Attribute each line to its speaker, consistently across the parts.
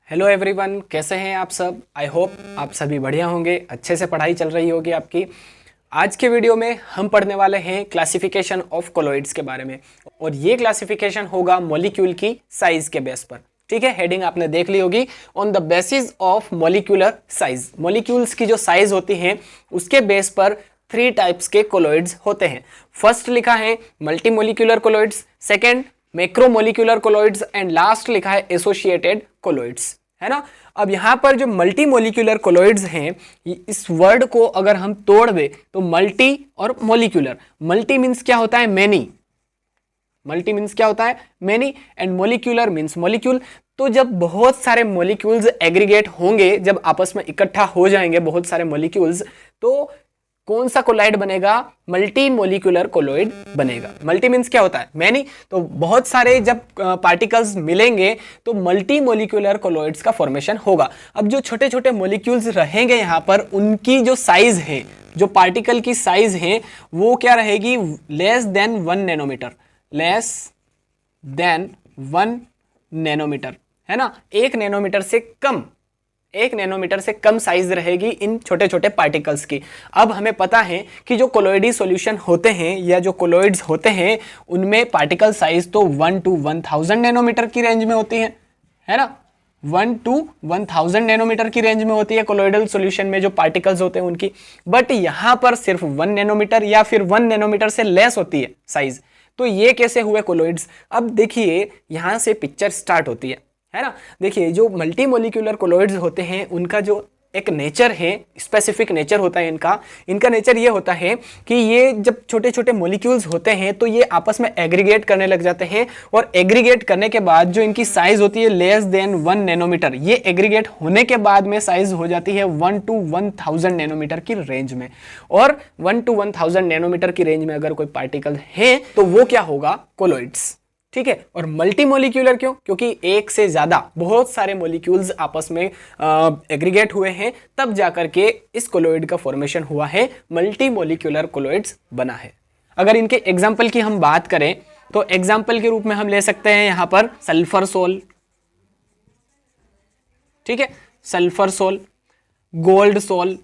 Speaker 1: Hello everyone, कैसे हैं आप सब। आई होप आप सभी बढ़िया होंगे, अच्छे से पढ़ाई चल रही होगी आपकी। आज के वीडियो में हम पढ़ने वाले हैं क्लासिफिकेशन ऑफ कोलॉइड्स के बारे में, और ये क्लासिफिकेशन होगा मॉलिक्यूल की साइज के बेस पर। ठीक है, हेडिंग आपने देख ली होगी, on the basis of molecular size. Molecules की जो साइज होती है उसके बेस पर 3 टाइप्स के कोलॉइड्स होते हैं। फर्स्ट लिखा है multimolecular colloids, second macromolecular colloids, and last लिखा है एसोसिएटेड कोलॉइड्स, है ना। अब यहां पर जो मल्टीमोलिक्यूलर कोलॉइड्स हैं, इस वर्ड को अगर हम तोड़ दें तो मल्टी और मोलिक्यूलर, मल्टी मींस क्या होता है, मैनी, मल्टी मींस क्या होता है, many, and molecular means molecule. तो जब बहुत सारे मोलिक्यूल्स एग्रीगेट होंगे, जब आपस में इकट्ठा हो जाएंगे बहुत सारे मोलिक्यूल्स, तो कौन सा कोलॉइड बनेगा, मल्टी मोलिकुलर कोलॉइड बनेगा। मल्टी मींस क्या होता है, मैनी, तो बहुत सारे जब पार्टिकल्स मिलेंगे तो मल्टी मोलिकुलर कोलॉइड्स का फॉर्मेशन होगा। अब जो छोटे छोटे मोलिक्यूल्स रहेंगे यहाँ पर, उनकी जो साइज है, जो पार्टिकल की साइज है, वो क्या रहेगी, less than 1 nanometre, less than 1 nanometre, है ना। 1 नैनोमीटर से कम, 1 नैनोमीटर से कम साइज रहेगी इन छोटे छोटे पार्टिकल्स की। अब हमें पता है कि जो कोलॉइडी सॉल्यूशन होते हैं या जो कोलॉइड्स होते हैं, उनमें पार्टिकल साइज तो 1 to 1000 नैनोमीटर की रेंज में होती है ना। 1 to 1000 नैनोमीटर की रेंज में होती है कोलॉइडल सॉल्यूशन में जो पार्टिकल्स होते हैं उनकी। बट यहां पर सिर्फ 1 नैनोमीटर या फिर 1 नैनोमीटर से लेस होती है साइज। तो ये कैसे हुए कोलॉइड्स। अब देखिए यहां से पिक्चर स्टार्ट होती है ना। देखिए जो मल्टी मोलिकुलर कोलॉइड्स होते हैं, उनका जो एक नेचर है, स्पेसिफिक नेचर होता है इनका नेचर ये होता है कि ये जब छोटे छोटे मोलिक्यूल्स होते हैं तो ये आपस में एग्रीगेट करने लग जाते हैं, और एग्रीगेट करने के बाद जो इनकी साइज होती है लेस देन 1 नैनोमीटर, ये एग्रीगेट होने के बाद में साइज हो जाती है 1 to 1000 नैनोमीटर की रेंज में। और 1 to 1000 नैनोमीटर की रेंज में अगर कोई पार्टिकल है तो वो क्या होगा, कोलॉइड्स। ठीक है, और मल्टी मोलिक्यूलर क्यों, क्योंकि एक से ज्यादा बहुत सारे मोलिक्यूल्स आपस में एग्रीगेट हुए हैं, तब जाकर के इस कोलॉइड का फॉर्मेशन हुआ है, मल्टी मोलिक्यूलर कोलॉइड्स बना है। अगर इनके एग्जाम्पल की हम बात करें तो एग्जाम्पल के रूप में हम ले सकते हैं यहां पर सल्फर सोल, ठीक है, सल्फर सोल, गोल्ड सोल,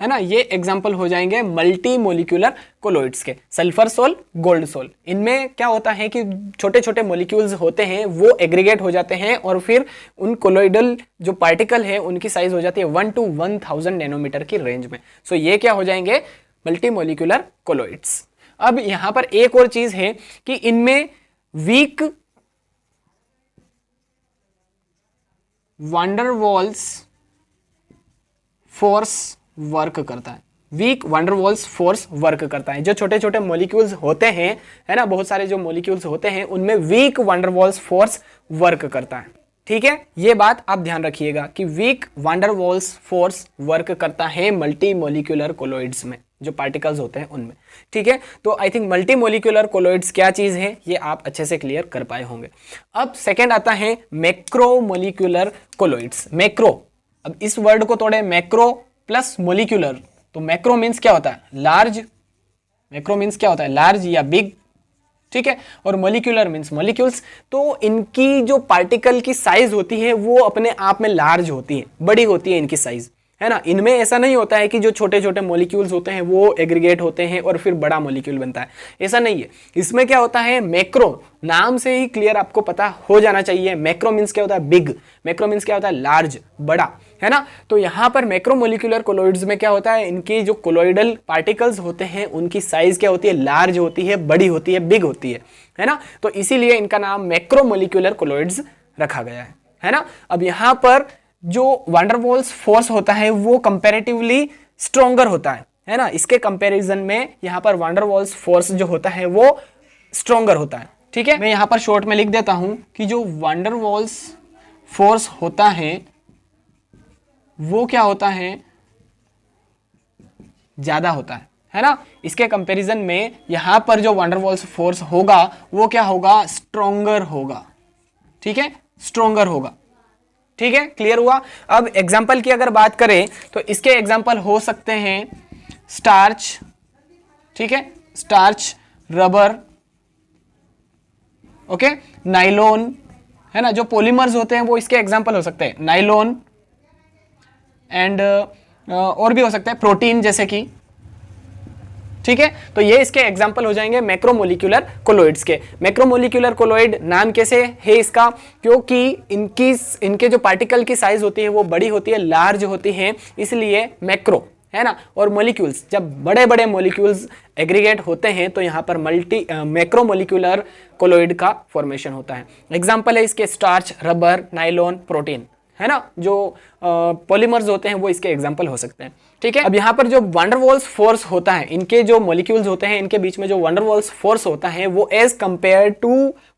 Speaker 1: है ना। ये एग्जाम्पल हो जाएंगे मल्टी मोलिकुलर कोलॉइड्स के, सल्फर सोल, गोल्ड सोल। इनमें क्या होता है कि छोटे छोटे मोलिक्यूल्स होते हैं, वो एग्रीगेट हो जाते हैं, और फिर उन कोलॉइडल जो पार्टिकल है उनकी साइज हो जाती है 1 to 1000 नैनोमीटर की रेंज में। सो ये क्या हो जाएंगे, मल्टी मोलिकुलर कोलॉइड्स। अब यहां पर एक और चीज है कि इनमें वीक वांडरवॉल्स फोर्स वर्क करता है, वीक वांडरवॉल्स फोर्स वर्क करता है। जो छोटे छोटे मॉलिक्यूल्स होते हैं, है ना, बहुत सारे जो मॉलिक्यूल्स होते हैं उनमें वीक वांडरवॉल्स फोर्स वर्क करता है। ठीक है, ये बात आप ध्यान रखिएगा कि वीक वांडरवॉल्स फोर्स वर्क करता है मल्टी मोलिकुलर कोलॉइड्स में, जो पार्टिकल्स होते हैं उनमें। ठीक है, तो I think multi molecular colloids क्या चीज है ये आप अच्छे से क्लियर कर पाए होंगे। अब सेकेंड आता है मैक्रो मोलिकुलर कोलॉइड्स। मैक्रो, अब इस वर्ड को तोड़े, मैक्रो प्लस मोलिकुलर, तो मैक्रो मीन्स क्या होता है, लार्ज, मैक्रो मीन्स क्या होता है, लार्ज या बिग, ठीक है, और मोलिकुलर मीन्स मोलिक्यूल्स। तो इनकी जो पार्टिकल की साइज होती है वो अपने आप में लार्ज होती है, बड़ी होती है इनकी साइज, है ना। इनमें ऐसा नहीं होता है कि जो छोटे छोटे मोलिक्यूल्स होते हैं वो एग्रीगेट होते हैं और फिर बड़ा मोलिक्यूल बनता है, ऐसा नहीं है। इसमें क्या होता है, मैक्रो, नाम से ही क्लियर आपको पता हो जाना चाहिए। मैक्रो मीन्स क्या होता है, बिग, मैक्रो मीन्स क्या होता है, लार्ज, बड़ा, है ना। तो यहां पर मैक्रोमोलिकुलर कोलॉइड्स में क्या होता है, इनकी जो कोलॉइडल पार्टिकल्स होते हैं उनकी साइज क्या होती है, लार्ज होती है, बड़ी होती है, बिग होती है ना। तो इसीलिए इनका नाम मैक्रोमोलिकुलर कोलॉइड्स रखा गया है ना। अब यहां पर जो वांडरवॉल्स फोर्स होता है वो कंपैरेटिवली स्ट्रॉन्गर होता है ना। इसके कंपैरिजन में यहां पर वांडरवॉल्स फोर्स जो होता है वो स्ट्रॉन्गर होता है। ठीक है, मैं यहां पर शॉर्ट में लिख देता हूं कि जो वांडरवॉल्स फोर्स होता है वो क्या होता है, ज्यादा होता है ना। इसके कंपैरिजन में यहां पर जो वांडरवॉल्स फोर्स होगा वो क्या होगा, स्ट्रॉन्गर होगा। ठीक है, स्ट्रॉन्गर होगा। ठीक है, क्लियर हुआ। अब एग्जाम्पल की अगर बात करें तो इसके एग्जाम्पल हो सकते हैं स्टार्च, ठीक है, स्टार्च, रबर, ओके, नाइलॉन, है ना, जो पॉलीमर्स होते हैं वो इसके एग्जाम्पल हो सकते हैं, नाइलॉन एंड और भी हो सकता है प्रोटीन जैसे कि, ठीक है। तो ये इसके एग्जाम्पल हो जाएंगे मैक्रोमोलिक्यूलर कोलोइड्स के। मैक्रोमोलिक्यूलर कोलोइड नाम कैसे है इसका, क्योंकि इनके जो पार्टिकल की साइज होती है वो बड़ी होती है, लार्ज होती है, इसलिए मैक्रो, है ना। और मॉलिक्यूल्स, जब बड़े बड़े मॉलिक्यूल्स एग्रीगेट होते हैं तो यहाँ पर मैक्रोमोलिक्यूलर कोलोइड का फॉर्मेशन होता है। एग्जाम्पल है इसके स्टार्च, रबर, नाइलॉन, प्रोटीन, है ना, जो पॉलीमर्स होते हैं वो इसके एग्जाम्पल हो सकते हैं, ठीक है। अब यहाँ पर जो वंडरवॉल्स फोर्स होता है, इनके जो मॉलिक्यूल्स होते हैं इनके बीच में जो वंडरवॉल्स फोर्स होता है वो as compare to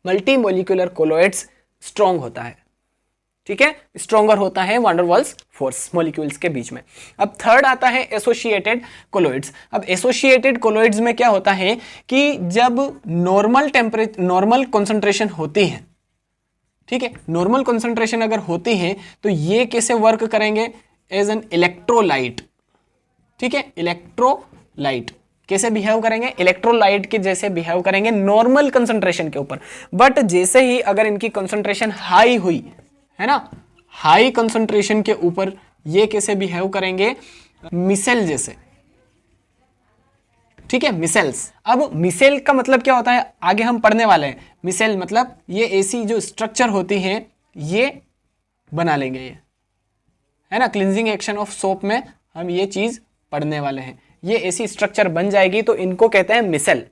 Speaker 1: multi molecular colloids strong होता है, ठीक है, स्ट्रॉन्गर होता है वंडरवॉल्स फोर्स मॉलिक्यूल्स के बीच में। अब थर्ड आता है एसोसिएटेड कोलोइड्स। अब एसोसिएटेड कोलोइड्स में क्या होता है कि जब नॉर्मल कॉन्सेंट्रेशन होती है, ठीक है, नॉर्मल कॉन्सेंट्रेशन अगर होती है तो ये कैसे वर्क करेंगे, एज एन इलेक्ट्रोलाइट, ठीक है, इलेक्ट्रोलाइट कैसे बिहेव करेंगे, इलेक्ट्रोलाइट के जैसे बिहेव करेंगे नॉर्मल कंसंट्रेशन के ऊपर। बट जैसे ही अगर इनकी कंसंट्रेशन हाई हुई, है ना, हाई कंसंट्रेशन के ऊपर ये कैसे बिहेव करेंगे, मिसेल जैसे, ठीक है, मिसेल्स। अब मिसेल का मतलब क्या होता है आगे हम पढ़ने वाले हैं। मिसेल मतलब ये ऐसी जो स्ट्रक्चर होती है ये बना लेंगे, ये है ना, क्लिनजिंग एक्शन ऑफ सोप में हम ये चीज पढ़ने वाले हैं। ये ऐसी स्ट्रक्चर बन जाएगी तो इनको कहते हैं मिसेल,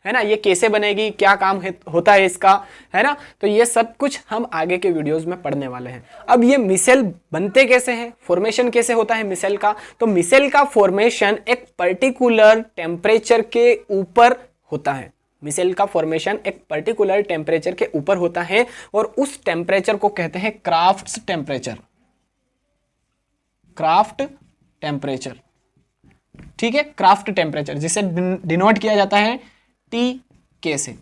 Speaker 1: है ना। ये कैसे बनेगी, क्या काम होता है इसका, है ना, तो ये सब कुछ हम आगे के वीडियोस में पढ़ने वाले हैं। अब ये मिसेल बनते कैसे हैं, फॉर्मेशन कैसे होता है मिसेल का, तो मिसेल का फॉर्मेशन एक पर्टिकुलर टेम्परेचर के ऊपर होता है। मिसेल का फॉर्मेशन एक पर्टिकुलर टेम्परेचर के ऊपर होता है और उस टेम्परेचर को कहते हैं क्राफ्ट्स टेम्परेचर, क्राफ्ट टेम्परेचर, ठीक है, क्राफ्ट टेम्परेचर, जिसे डिनोट किया जाता है टी के से,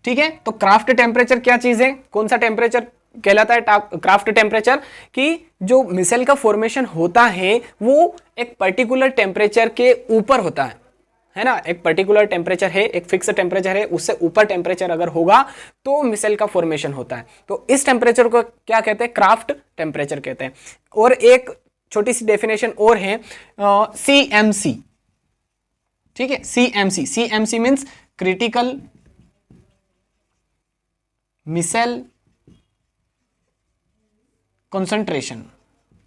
Speaker 1: ठीक है। तो क्राफ्ट टेम्परेचर क्या चीज है, कौन सा टेम्परेचर कहलाता है क्राफ्ट टेम्परेचर, कि जो मिसेल का फॉर्मेशन होता है वो एक पर्टिकुलर टेम्परेचर के ऊपर होता है ना, एक पर्टिकुलर टेम्परेचर है, एक फिक्स टेम्परेचर है, उससे ऊपर टेम्परेचर अगर होगा तो मिसेल का फॉर्मेशन होता है। तो इस टेम्परेचर को क्या कहते हैं, क्राफ्ट टेम्परेचर कहते हैं। और एक छोटी सी डेफिनेशन और है CMC, ठीक है, CMC means critical micelle concentration,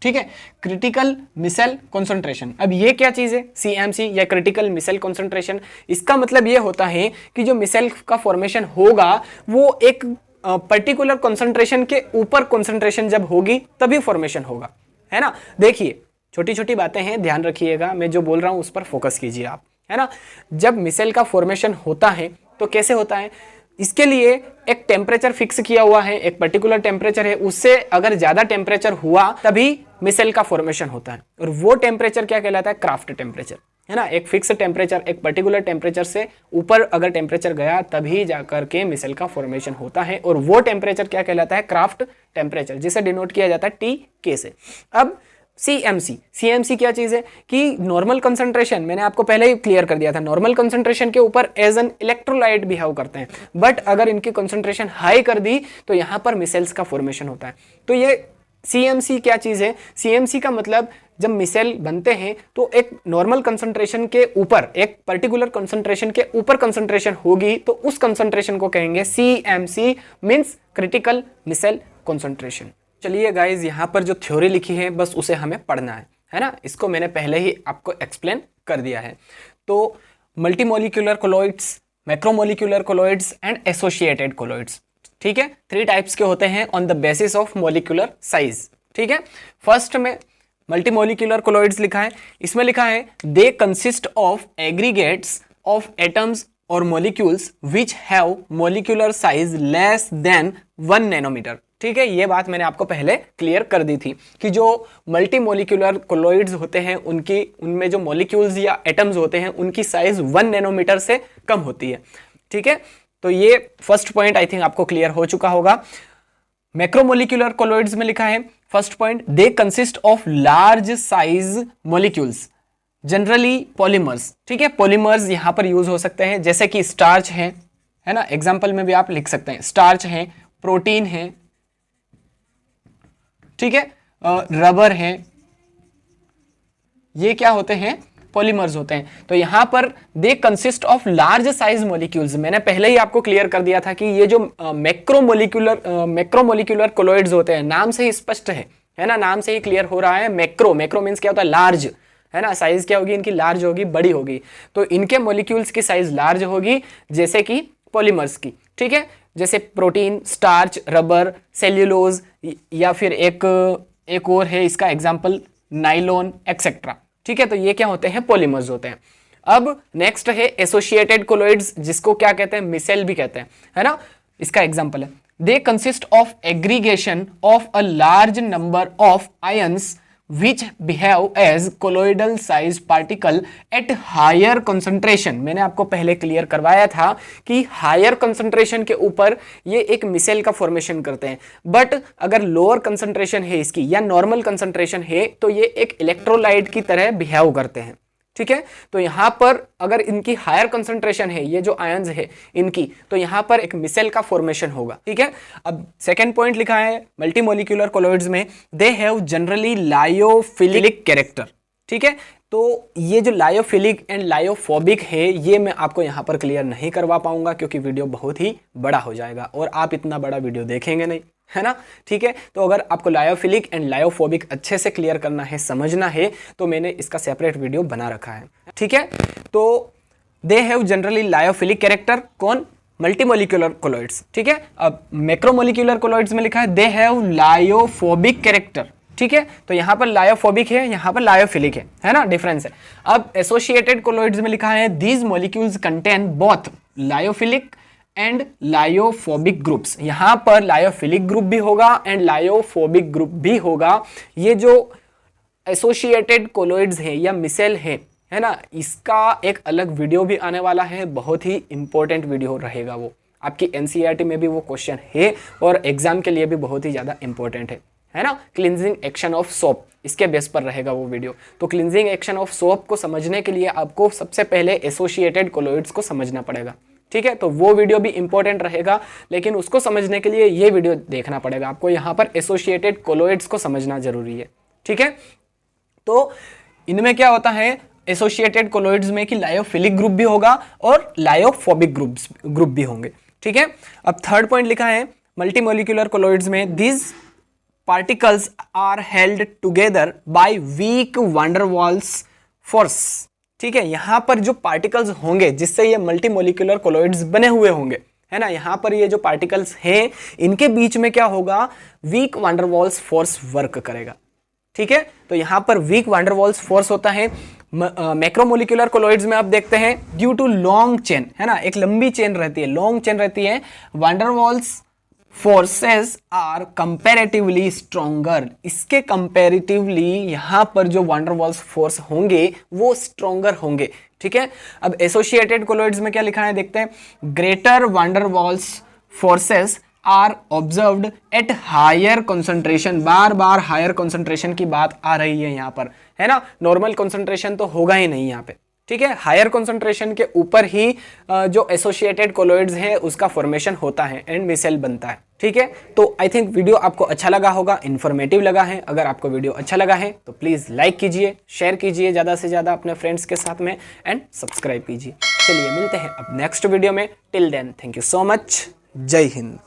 Speaker 1: ठीक है, क्रिटिकल मिसेल कंसंट्रेशन। अब ये क्या चीज है CMC या क्रिटिकल मिसेल कंसंट्रेशन, इसका मतलब ये होता है कि जो मिसेल का फॉर्मेशन होगा वो एक पर्टिकुलर कंसंट्रेशन के ऊपर कंसंट्रेशन जब होगी तभी फॉर्मेशन होगा, है ना। देखिए छोटी छोटी बातें हैं, ध्यान रखिएगा, मैं जो बोल रहा हूं उस पर फोकस कीजिए आप, है ना। जब मिसेल का फॉर्मेशन होता है तो कैसे होता है, इसके लिए एक टेम्परेचर फिक्स किया हुआ है, एक पर्टिकुलर टेम्परेचर है, उससे अगर ज्यादा टेम्परेचर हुआ तभी मिसेल का फॉर्मेशन होता है। और वो टेम्परेचर क्या कहलाता है, क्राफ्ट टेम्परेचर, है ना। एक फिक्स टेम्परेचर, एक पर्टिकुलर टेम्परेचर से ऊपर अगर टेम्परेचर गया तभी जाकर के मिसेल का फॉर्मेशन होता है, और वो टेम्परेचर क्या कहलाता है, क्राफ्ट टेम्परेचर, जिसे डिनोट किया जाता है TK से। अब CMC क्या चीज है कि नॉर्मल कंसंट्रेशन, मैंने आपको पहले ही क्लियर कर दिया था, नॉर्मल कंसंट्रेशन के ऊपर एज एन इलेक्ट्रोलाइट बिहेव करते हैं, बट अगर इनकी कंसंट्रेशन हाई कर दी तो यहां पर मिसेल्स का फॉर्मेशन होता है। तो ये CMC क्या चीज है, CMC का मतलब जब मिसेल बनते हैं तो एक नॉर्मल कंसंट्रेशन के ऊपर, एक पर्टिकुलर कंसंट्रेशन के ऊपर कंसंट्रेशन होगी तो उस कंसंट्रेशन को कहेंगे CMC means critical micelle concentration. चलिए गाइज, यहाँ पर जो थ्योरी लिखी है बस उसे हमें पढ़ना है ना, इसको मैंने पहले ही आपको एक्सप्लेन कर दिया है। तो multimolecular colloids, macromolecular colloids and associated colloids, ठीक है, 3 टाइप्स के होते हैं on the basis of molecular size, ठीक है। फर्स्ट में मल्टीमोलिकुलर कोलोइड्स लिखा है, इसमें लिखा है they consist of aggregates of atoms और molecules which have molecular size less than 1 nanometre, ठीक है। ये बात मैंने आपको पहले क्लियर कर दी थी कि जो मल्टी मोलिकुलर कोलोइड्स होते हैं उनमें जो मॉलिक्यूल्स या एटम्स होते हैं उनकी साइज 1 नैनोमीटर से कम होती है, ठीक है। तो ये फर्स्ट पॉइंट आई थिंक आपको क्लियर हो चुका होगा। मैक्रोमोलिकुलर कोलोइड्स में लिखा है first point, they consist of large size molecules generally polymers, ठीक है। पॉलीमर्स यहां पर यूज हो सकते हैं, जैसे कि स्टार्च है ना, एग्जाम्पल में भी आप लिख सकते हैं, स्टार्च है, प्रोटीन है, ठीक है, रबर है, ये क्या होते हैं, पॉलीमर्स होते हैं। तो यहां पर दे consist of large size molecules. मैंने पहले ही आपको क्लियर कर दिया था कि ये जो मैक्रोमोलिक्यूलर कोलॉइड्स होते हैं, नाम से ही स्पष्ट है ना, नाम से ही क्लियर हो रहा है। मैक्रो मीन्स क्या होता है, लार्ज, है ना, साइज क्या होगी इनकी, लार्ज होगी, बड़ी होगी। तो इनके मॉलिक्यूल्स की साइज लार्ज होगी, जैसे कि पॉलीमर्स की, ठीक है, जैसे प्रोटीन, स्टार्च, रबर, सेल्यूलोज, या फिर एक और है इसका एग्जाम्पल नाइलॉन एक्सेट्रा। ठीक है, तो ये क्या होते हैं, पॉलीमर्स होते हैं। अब नेक्स्ट है एसोसिएटेड कोलॉइड्स, जिसको क्या कहते हैं, मिसेल भी कहते हैं, है ना। इसका एग्जाम्पल है, they consist of aggregation of a large number of ions which behave as colloidal size particle at higher concentration। मैंने आपको पहले क्लियर करवाया था कि हायर कंसंट्रेशन के ऊपर ये एक मिसेल का फॉर्मेशन करते हैं, बट अगर लोअर कंसंट्रेशन है इसकी या नॉर्मल कंसंट्रेशन है तो ये एक इलेक्ट्रोलाइट की तरह बिहेव करते हैं। ठीक है, तो यहां पर अगर इनकी हायर कंसंट्रेशन है, ये जो आयंस है इनकी, तो यहां पर एक मिसेल का फॉर्मेशन होगा। ठीक है, अब सेकंड पॉइंट लिखा है मल्टीमोलिक्यूलर कोलॉइड्स में, they have generally lyophilic character. ठीक है, तो ये जो लायोफिलिक एंड लायोफोबिक है, ये मैं आपको यहां पर क्लियर नहीं करवा पाऊंगा क्योंकि वीडियो बहुत ही बड़ा हो जाएगा और आप इतना बड़ा वीडियो देखेंगे नहीं, है ना। ठीक है, तो अगर आपको लायोफिलिक एंड लायोफोबिक अच्छे से क्लियर करना है, समझना है, तो मैंने इसका सेपरेट वीडियो बना रखा है। ठीक है, तो they have generally lyophilic character, कौन, मल्टीमोलिक्यूलर कोलॉइड्स। ठीक है, अब मैक्रोमोलिक्यूलर कोलॉइड्स में लिखा है दे हैव लायोफोबिक कैरेक्टर। ठीक है, तो यहां पर लायोफोबिक है, यहां पर लायोफिलिक है ना, डिफरेंस है। अब एसोसिएटेड कोलॉइड्स में लिखा है these molecules contain both lyophilic and lyophobic groups. यहां पर लायोफिलिक ग्रुप भी होगा एंड लायोफोबिक ग्रुप भी होगा। ये जो एसोसिएटेड कोलॉइड्स है या मिसेल है ना, इसका एक अलग वीडियो भी आने वाला है, बहुत ही इंपॉर्टेंट वीडियो रहेगा वो। आपकी एनसीईआरटी में भी वो क्वेश्चन है और एग्जाम के लिए भी बहुत ही ज्यादा इंपॉर्टेंट है ना। क्लिनजिंग एक्शन ऑफ सोप, इसके बेस पर रहेगा वो वीडियो। तो क्लिनजिंग एक्शन ऑफ सोप को समझने के लिए आपको सबसे पहले एसोसिएटेड कोलॉइड्स को समझना पड़ेगा। ठीक है, तो वो वीडियो भी इंपॉर्टेंट रहेगा, लेकिन उसको समझने के लिए ये वीडियो देखना पड़ेगा आपको। यहाँ पर एसोसिएटेड कोलॉइड्स को समझना जरूरी है। ठीक है, तो इनमें क्या होता है एसोसिएटेड कोलॉइड्स में कि लायोफिलिक ग्रुप भी होगा और लायोफोबिक ग्रुप भी होंगे। ठीक है, अब थर्ड पॉइंट लिखा है मल्टीमोलिक्यूलर कोलॉइड्स में these particles are held together by weak van Waals force. ठीक है, यहां पर जो पार्टिकल्स होंगे जिससे ये मल्टीमोलिक्यूलर कोलॉइड्स बने हुए होंगे, है ना, यहां पर ये जो पार्टिकल्स हैं इनके बीच में क्या होगा, weak van der Waals force work करेगा। ठीक है, तो यहां पर weak van der Waals force होता है। मैक्रोमोलिक्यूलर कोलॉइड्स में आप देखते हैं ड्यू टू लॉन्ग चेन, है ना, एक लंबी चेन रहती है, लॉन्ग चेन रहती है, van der Waals forces are comparatively stronger. इसके कंपैरेटिवली यहां पर जो वैन डर वाल्स फोर्स होंगे वो स्ट्रॉन्गर होंगे। ठीक है, अब एसोसिएटेड कोलॉइड्स में क्या लिखा है देखते हैं, greater van der Waals forces are observed at higher concentration. बार बार हायर कंसंट्रेशन की बात आ रही है यहाँ पर, है ना, नॉर्मल कंसंट्रेशन तो होगा ही नहीं यहाँ पे। ठीक है, हायर कंसंट्रेशन के ऊपर ही जो एसोसिएटेड कोलॉइड्स हैं उसका फॉर्मेशन होता है एंड मिसेल बनता है। ठीक है, तो आई थिंक वीडियो आपको अच्छा लगा होगा, इन्फॉर्मेटिव लगा है। अगर आपको वीडियो अच्छा लगा है तो प्लीज़ लाइक कीजिए, शेयर कीजिए ज़्यादा से ज़्यादा अपने फ्रेंड्स के साथ में एंड सब्सक्राइब कीजिए। चलिए मिलते हैं अब नेक्स्ट वीडियो में। Till then thank you so much, Jai Hind.